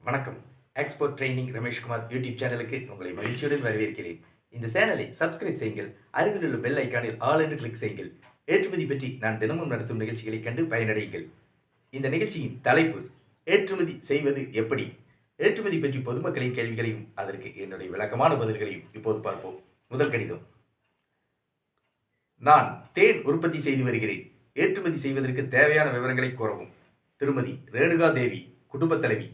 வணக்கம். Export training Rameshkumar YouTube சேனலுக்கு உங்களை மகிழ்ச்சியுடன் வரவேற்கிறேன். இந்த சேனலை சப்ஸ்கிரைப் செய்யுங்கள். அருகில் உள்ள பெல் ஐக்கானில் ஆல் என்று கிளிக் செய்யுங்கள். ஏற்றுமதி பற்றி நான் தினமும் நடத்தும் நிகழ்ச்சிகளை கண்டு பயனடையுங்கள். இந்த நிகழ்ச்சியின் தலைப்பு ஏற்றுமதி செய்வது எப்படி? ஏற்றுமதி பற்றி பொதுமக்களின் கேள்விகளையும் அதற்கு என்னுடைய விளக்கமான பதில்களையும் இப்போது பார்ப்போம். முதல் கடிதம். நான் தேன் உற்பத்தி செய்து வருகிறேன். ஏற்றுமதி செய்வதற்கு தேவையான விவரங்களை கூறவும். திருமதி ரேணுகா தேவி, குடும்பத் தலைவி,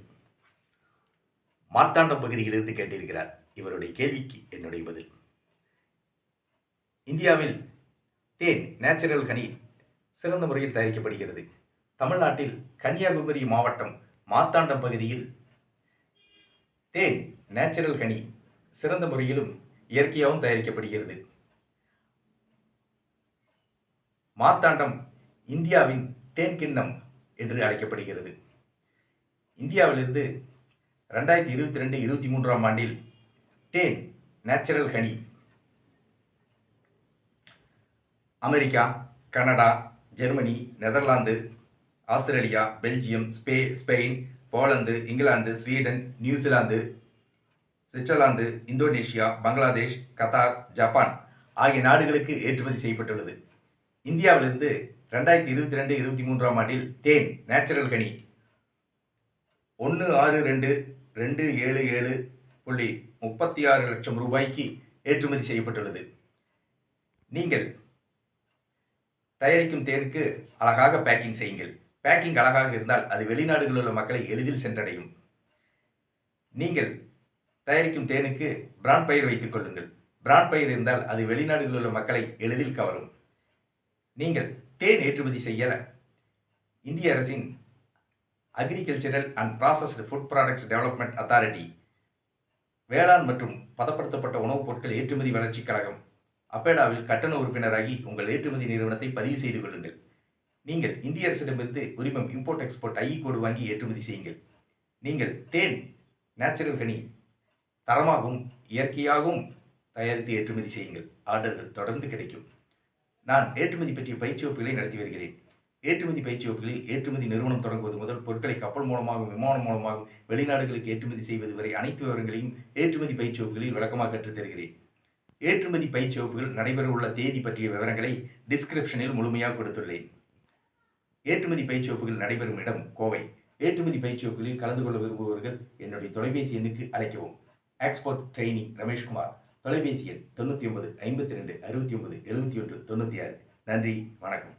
மார்த்தாண்டம் பகுதியிலிருந்து கேட்டிருக்கிறார். இவருடைய கேள்விக்கு என்னுடைய பதில். இந்தியாவில் தேன் நேச்சுரல் ஹனி சிறந்த முறையில் தயாரிக்கப்படுகிறது. தமிழ்நாட்டில் கன்னியாகுமரி மாவட்டம் மார்த்தாண்டம் பகுதியில் தேன் நேச்சுரல் ஹனி சிறந்த முறையிலும் இயற்கையாகவும் தயாரிக்கப்படுகிறது. மார்த்தாண்டம் இந்தியாவின் தேன் கிண்ணம் என்று அழைக்கப்படுகிறது. இந்தியாவிலிருந்து 2022-23 ஆண்டில் தேன் natural honey America, Canada, Germany, Netherlands, Australia, Belgium, Spain, Poland, England, Sweden, New Zealand, Switzerland, Indonesia, Bangladesh, Qatar, Japan ஆகிய நாடுகளுக்கு ஏற்றுமதி செய்யப்பட்டுள்ளது. இந்தியாவிலிருந்து 2022-23 ஆண்டில் தேன் நேச்சுரல் ஹனி 162,277.36 லட்சம் ரூபாய்க்கு ஏற்றுமதி செய்யப்பட்டுள்ளது. நீங்கள் தயாரிக்கும் தேனுக்கு அழகாக பேக்கிங் செய்யுங்கள். பேக்கிங் அழகாக இருந்தால் அது வெளிநாடுகளில் உள்ள மக்களை எளிதில் சென்றடையும். நீங்கள் தயாரிக்கும் தேனுக்கு பிராண்ட் பெயர் வைத்துக் கொள்ளுங்கள். பிராண்ட் பெயர் இருந்தால் அது வெளிநாடுகளில் உள்ள மக்களை எளிதில் கவரும். நீங்கள் தேன் ஏற்றுமதி செய்ய இந்திய அரசின் agricultural and processed food products development authority, வேளாண் மற்றும் பதப்படுத்தப்பட்ட உணவுப் பொருட்கள் ஏற்றுமதி வளர்ச்சிக் கழகம் அப்பேடாவில் கட்டண உறுப்பினராகி உங்கள் ஏற்றுமதி நிறுவனத்தை பதிவு செய்து கொள்ளுங்கள். நீங்கள் இந்திய அரசிடமிருந்து உரிமம் இம்போர்ட் எக்ஸ்போர்ட் ஐஇ கோடு வாங்கி ஏற்றுமதி செய்யுங்கள். நீங்கள் தேன் நேச்சுரல் ஹனி தரமாகவும் இயற்கையாகவும் தயாரித்து ஏற்றுமதி செய்யுங்கள். ஆர்டர்கள் தொடர்ந்து கிடைக்கும். நான் ஏற்றுமதி பற்றிய பயிற்சி வகுப்புகளை நடத்தி வருகிறேன். ஏற்றுமதி பயிற்சி வகுப்புகளில் ஏற்றுமதி நிறுவனம் தொடங்குவது முதல் பொருட்களை கப்பல் மூலமாகவும் விமானம் மூலமாகவும் வெளிநாடுகளுக்கு ஏற்றுமதி செய்வது வரை அனைத்து விவரங்களையும் ஏற்றுமதி பயிற்சி வகுப்புகளில் விளக்கமாக கற்றுத் தருகிறேன். ஏற்றுமதி பயிற்சி வகுப்புகள் நடைபெறவுள்ள தேதி பற்றிய விவரங்களை டிஸ்கிரிப்ஷனில் முழுமையாக கொடுத்துள்ளேன். ஏற்றுமதி பயிற்சி வகுப்புகள் நடைபெறும் இடம் கோவை. ஏற்றுமதி பயிற்சி வகுப்புகளில் கலந்து கொள்ள விரும்புபவர்கள் என்னுடைய தொலைபேசி எண்ணுக்கு அழைக்கவும். Export training Rameshkumar. தொலைபேசி எண் 99 52 69 71 96. நன்றி, வணக்கம்.